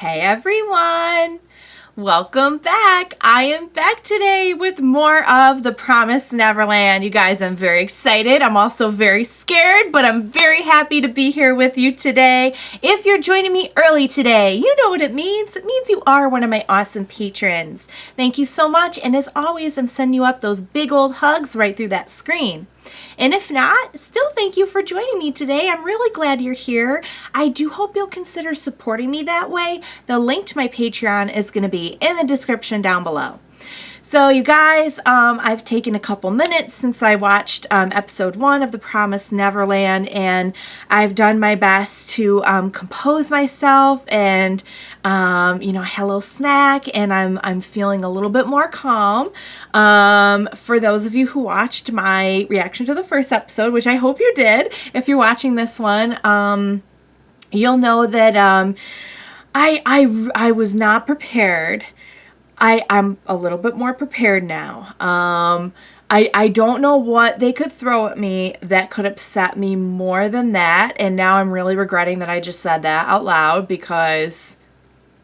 Hey everyone! Welcome back! I am back today with more of the Promised Neverland. You guys, I'm very excited. I'm also very scared, but I'm very happy to be here with you today. If you're joining me early today, you know what it means. It means you are one of my awesome patrons. Thank you so much, and as always, I'm sending you up those big old hugs right through that screen. And if not, still thank you for joining me today. I'm really glad you're here. I do hope you'll consider supporting me that way. The link to my Patreon is going to be in the description down below. So you guys, I've taken a couple minutes since I watched episode 1 of The Promised Neverland, and I've done my best to compose myself, and I had a little snack, and I'm feeling a little bit more calm. For those of you who watched my reaction to the first episode, which I hope you did, if you're watching this one, you'll know that I was not prepared. I'm a little bit more prepared now. I don't know what they could throw at me that could upset me more than that. And now I'm really regretting that I just said that out loud, because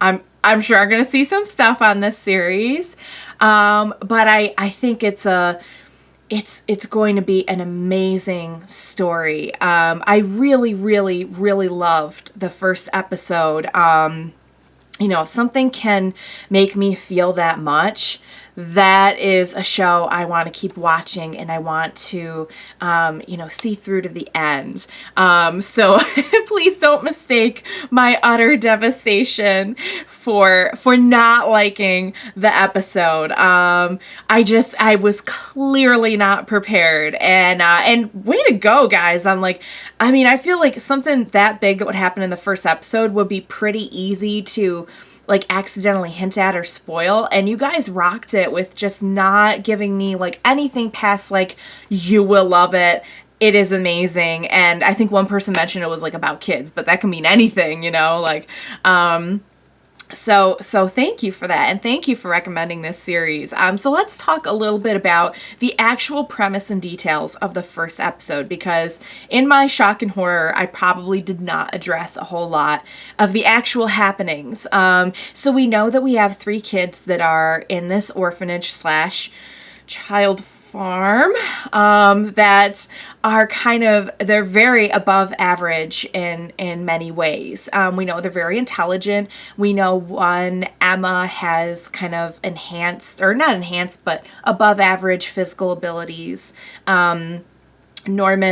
I'm sure I'm going to see some stuff on this series. But I think it's going to be an amazing story. I really, really, really loved the first episode. If something can make me feel that much, that is a show I want to keep watching, and I want to, see through to the end. So please don't mistake my utter devastation for not liking the episode. I was clearly not prepared, and way to go, guys. I feel like something that big that would happen in the first episode would be pretty easy to accidentally hint at or spoil, and you guys rocked it with just not giving me anything past you will love it, it is amazing. And I think one person mentioned it was about kids, but that can mean anything, So thank you for that, and thank you for recommending this series. So let's talk a little bit about the actual premise and details of the first episode, because in my shock and horror, I probably did not address a whole lot of the actual happenings. So we know that we have 3 kids that are in this orphanage / child farm that are they're very above average in many ways. We know they're very intelligent. We know one, Emma, has kind of enhanced, or not enhanced, but above average physical abilities. Norman,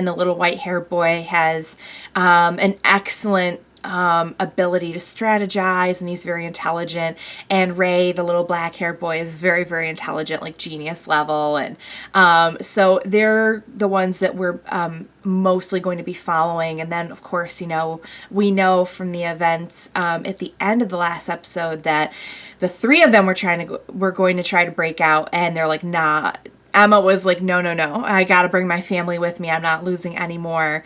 the little white haired boy, has an excellent ability to strategize, and he's very intelligent. And Ray, the little black haired boy, is very, very intelligent, genius level. And so they're the ones that we're mostly going to be following. And then, of course, we know from the events at the end of the last episode that the 3 of them were going to try to break out, and they're nah. Emma was no, I gotta bring my family with me. I'm not losing any more.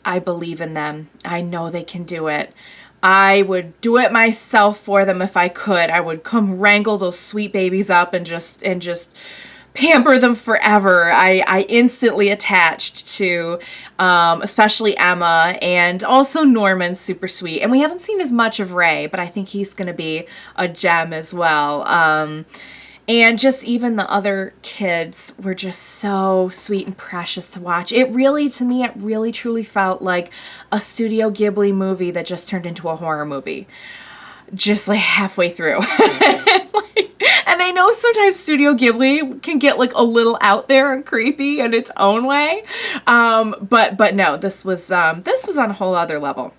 I believe in them. I know they can do it. I would do it myself for them if I could. I would come wrangle those sweet babies up and just pamper them forever. I instantly attached to, especially Emma, and also Norman's super sweet. And we haven't seen as much of Ray, but I think he's going to be a gem as well. And just even the other kids were just so sweet and precious to watch. To me, it really truly felt like a Studio Ghibli movie that just turned into a horror movie. Just halfway through. And I know sometimes Studio Ghibli can get a little out there and creepy in its own way. But no, this was on a whole other level.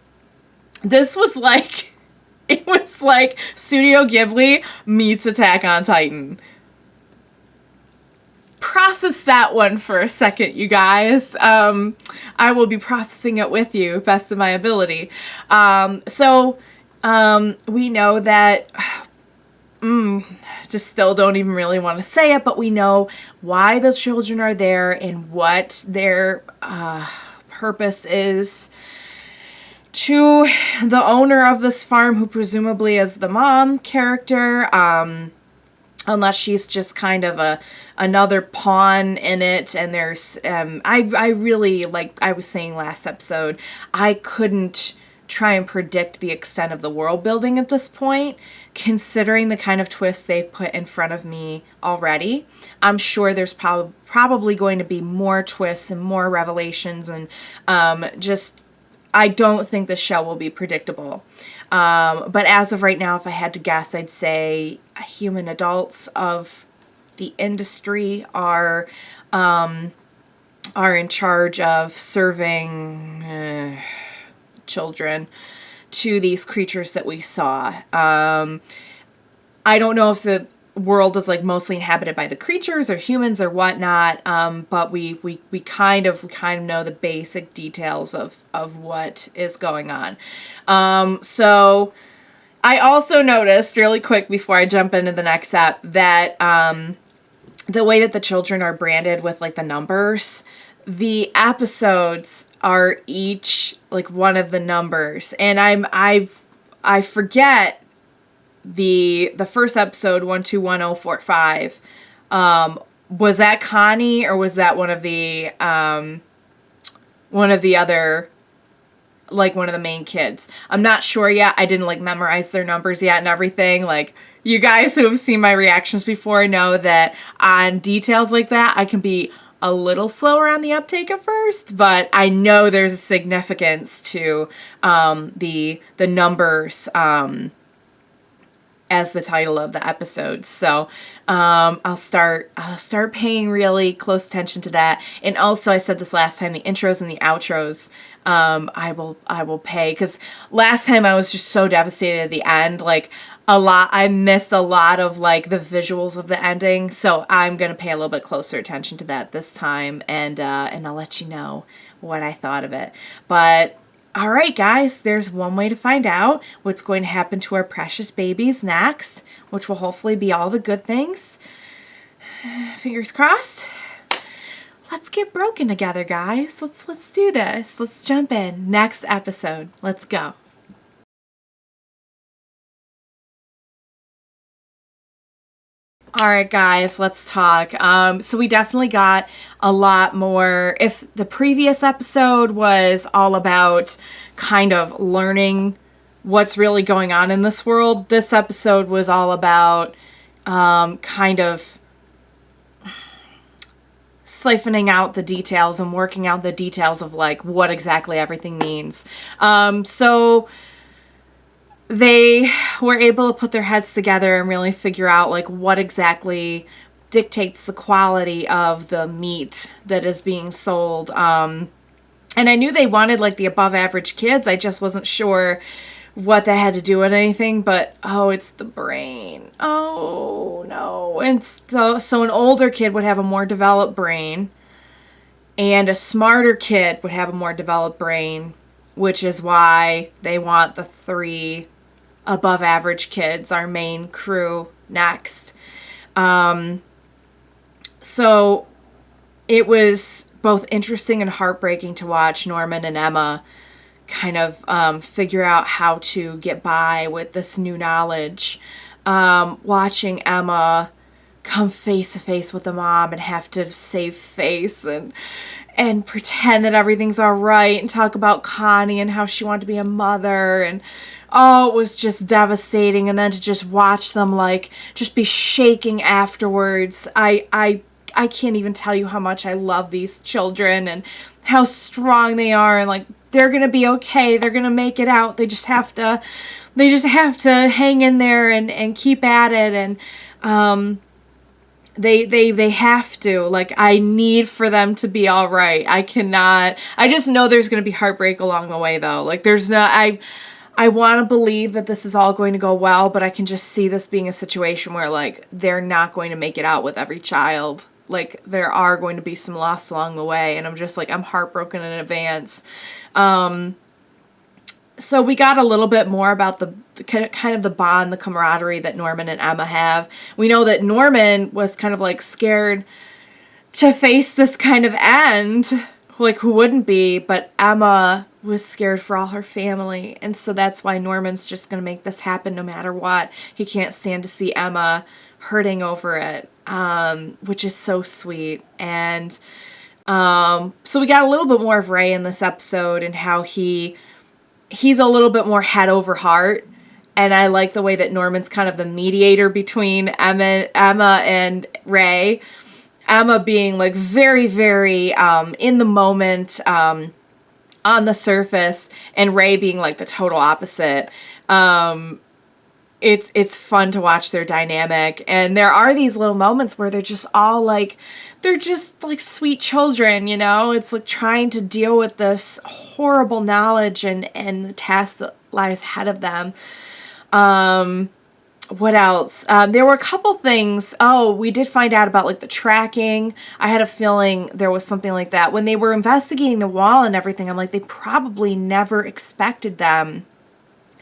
This was it was Studio Ghibli meets Attack on Titan. Process that one for a second, you guys. I will be processing it with you, best of my ability. So we know that... just still don't even really want to say it, but we know why the children are there and what their purpose is to the owner of this farm, who presumably is the mom character, unless she's just kind of another pawn in it. And there's I really, like I was saying last episode, I couldn't try and predict the extent of the world building at this point, considering the kind of twists they've put in front of me already. I'm sure there's probably going to be more twists and more revelations, and I don't think the show will be predictable. But as of right now, if I had to guess, I'd say human adults of the industry are in charge of serving children to these creatures that we saw. I don't know if the world is like mostly inhabited by the creatures or humans or whatnot, but we kind of know the basic details of what is going on. So I also noticed really quick before I jump into the next step that the way that the children are branded with like the numbers, the episodes are each like one of the numbers, and I forget the first episode 121045. Was that Connie, or was that one of the other, like one of the main kids? I'm not sure yet. I didn't like memorize their numbers yet and everything. Like, you guys who have seen my reactions before know that on details like that, I can be a little slower on the uptake at first, but I know there's a significance to the numbers as the title of the episode. So I'll start paying really close attention to that. And also, I said this last time, the intros and the outros, I will pay, because last time I was just so devastated at the end. Like, I missed a lot of like the visuals of the ending, so I'm gonna pay a little bit closer attention to that this time, and I'll let you know what I thought of it. But all right, guys, there's one way to find out what's going to happen to our precious babies next, which will hopefully be all the good things. Fingers crossed. Let's get broken together, guys. Let's do this. Let's jump in. Next episode. Let's go. All right, guys, let's talk. So we definitely got a lot more. If the previous episode was all about kind of learning what's really going on in this world, this episode was all about kind of siphoning out the details and working out the details of like what exactly everything means. So they were able to put their heads together and really figure out like what exactly dictates the quality of the meat that is being sold. And I knew they wanted like the above average kids. I just wasn't sure what that had to do with anything, but it's the brain. Oh no. And so an older kid would have a more developed brain, and a smarter kid would have a more developed brain, which is why they want the 3 above average kids, our main crew, next. So it was both interesting and heartbreaking to watch Norman and Emma kind of figure out how to get by with this new knowledge. Watching Emma come face to face with the mom and have to save face and pretend that everything's all right and talk about Connie and how she wanted to be a mother, and it was just devastating. And then to just watch them like just be shaking afterwards. I can't even tell you how much I love these children and how strong they are, and like they're gonna be okay. They're gonna make it out. They just have to hang in there and keep at it. And they have to. Like, I need for them to be all right. I just know there's gonna be heartbreak along the way, though. Like, there's not. I want to believe that this is all going to go well, but I can just see this being a situation where like they're not going to make it out with every child. Like, there are going to be some loss along the way, and I'm just like, I'm heartbroken in advance. So we got a little bit more about the kind of the bond, the camaraderie that Norman and Emma have. We know that Norman was kind of like scared to face this kind of end. Like, who wouldn't be? But Emma was scared for all her family, and so that's why Norman's just going to make this happen no matter what. He can't stand to see Emma hurting over it, which is so sweet. And so we got a little bit more of Ray in this episode and how he he's a little bit more head over heart. And I like the way that Norman's kind of the mediator between Emma and Ray. Emma being like very, very in the moment, on the surface, and Ray being like the total opposite. It's fun to watch their dynamic, and there are these little moments where they're just like sweet children, It's like trying to deal with this horrible knowledge and the task that lies ahead of them. What else? There were a couple things. Oh, we did find out about like the tracking. I had a feeling there was something like that. When they were investigating the wall and everything, I'm like, they probably never expected them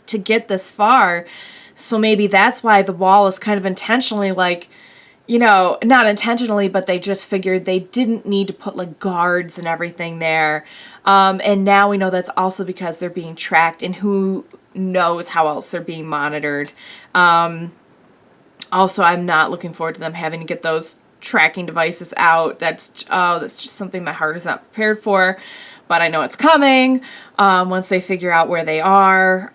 to get this far. So maybe that's why the wall is kind of intentionally like, not intentionally, but they just figured they didn't need to put like guards and everything there. And now we know that's also because they're being tracked, and who knows how else they're being monitored. Also, I'm not looking forward to them having to get those tracking devices out. That's just something my heart is not prepared for, but I know it's coming once they figure out where they are.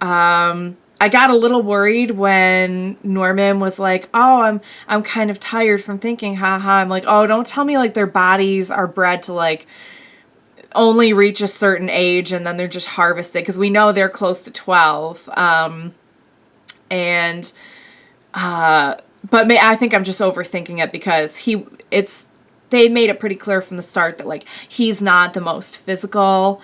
I got a little worried when Norman was like, "Oh, I'm kind of tired from thinking, haha." I'm like, "Oh, don't tell me like their bodies are bred to like only reach a certain age and then they're just harvested," because we know they're close to 12. But I think I'm just overthinking it because they made it pretty clear from the start that like he's not the most physical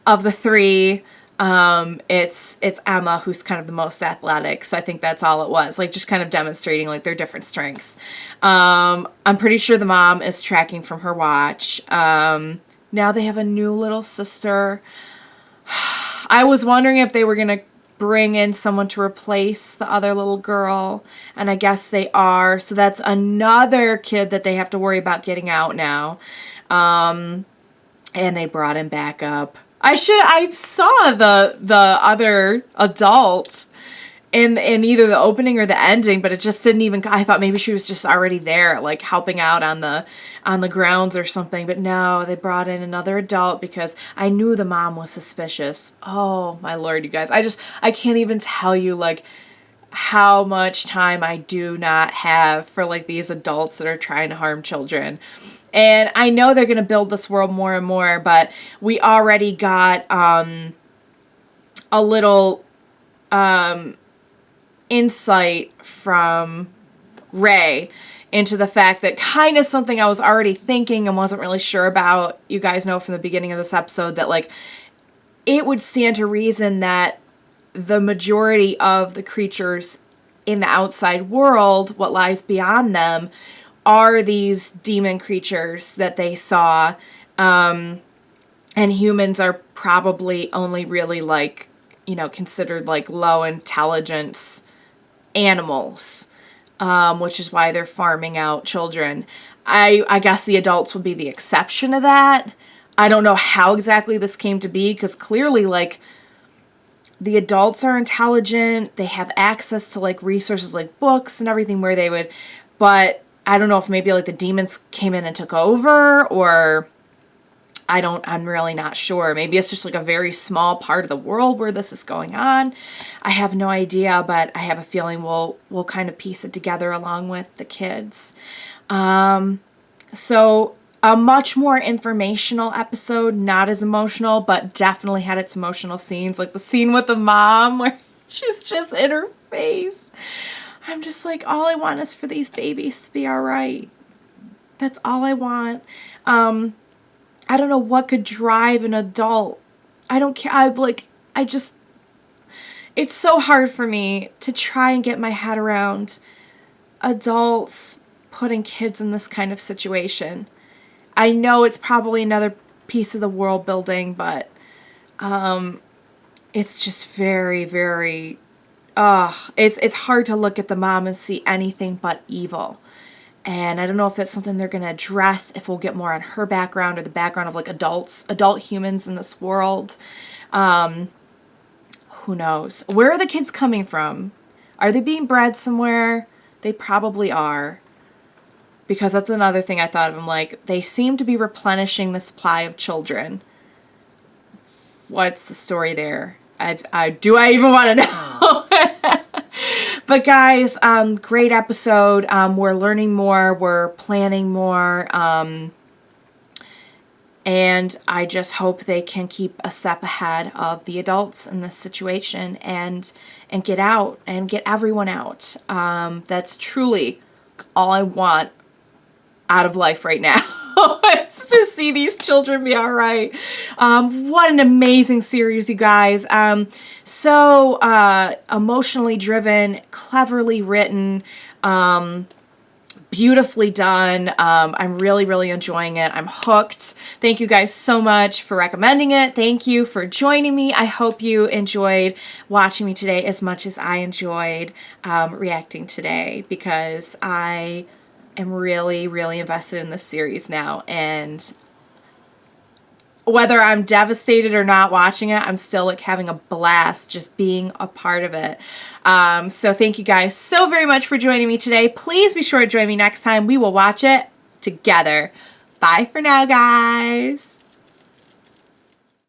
of the three. It's Emma who's kind of the most athletic, so I think that's all it was, like just kind of demonstrating like their different strengths. I'm pretty sure the mom is tracking from her watch. Now they have a new little sister. I was wondering if they were gonna bring in someone to replace the other little girl, and I guess they are, so that's another kid that they have to worry about getting out now. And they brought him back up. I saw the other adult in either the opening or the ending, but it just didn't even, I thought maybe she was just already there, like helping out on the grounds or something, but no, they brought in another adult because I knew the mom was suspicious. Oh my Lord, you guys, I can't even tell you like how much time I do not have for like these adults that are trying to harm children. And I know they're going to build this world more and more, but we already got a little insight from Ray into the fact that kind of something I was already thinking and wasn't really sure about. You guys know from the beginning of this episode that like it would stand to reason that the majority of the creatures in the outside world, what lies beyond them, are these demon creatures that they saw, and humans are probably only really like, considered like low intelligence animals, which is why they're farming out children. I guess the adults would be the exception to that. I don't know how exactly this came to be, because clearly like the adults are intelligent, they have access to like resources like books and everything where they would, but I don't know if maybe like the demons came in and took over, or I'm really not sure. Maybe it's just like a very small part of the world where this is going on. I have no idea, but I have a feeling we'll kind of piece it together along with the kids. So a much more informational episode, not as emotional, but definitely had its emotional scenes, like the scene with the mom where she's just in her face. I'm just like, all I want is for these babies to be all right. That's all I want. I don't know what could drive an adult. I don't care. It's so hard for me to try and get my head around adults putting kids in this kind of situation. I know it's probably another piece of the world building, but it's just very, very, it's hard to look at the mom and see anything but evil. And I don't know if that's something they're going to address, if we'll get more on her background or the background of like adult humans in this world. Who knows? Where are the kids coming from? Are they being bred somewhere? They probably are. Because that's another thing I thought of. I'm like, they seem to be replenishing the supply of children. What's the story there? Do I even want to know? But guys, great episode. We're learning more. We're planning more. And I just hope they can keep a step ahead of the adults in this situation and get out and get everyone out. That's truly all I want out of life right now. Is to see these children be all right. What an amazing series, you guys. So emotionally driven, cleverly written, beautifully done. I'm really, really enjoying it. I'm hooked. Thank you guys so much for recommending it. Thank you for joining me. I hope you enjoyed watching me today as much as I enjoyed reacting today, because I am really, really invested in this series now. And whether I'm devastated or not watching it, I'm still like having a blast just being a part of it. So thank you guys so very much for joining me today. Please be sure to join me next time. We will watch it together. Bye for now, guys.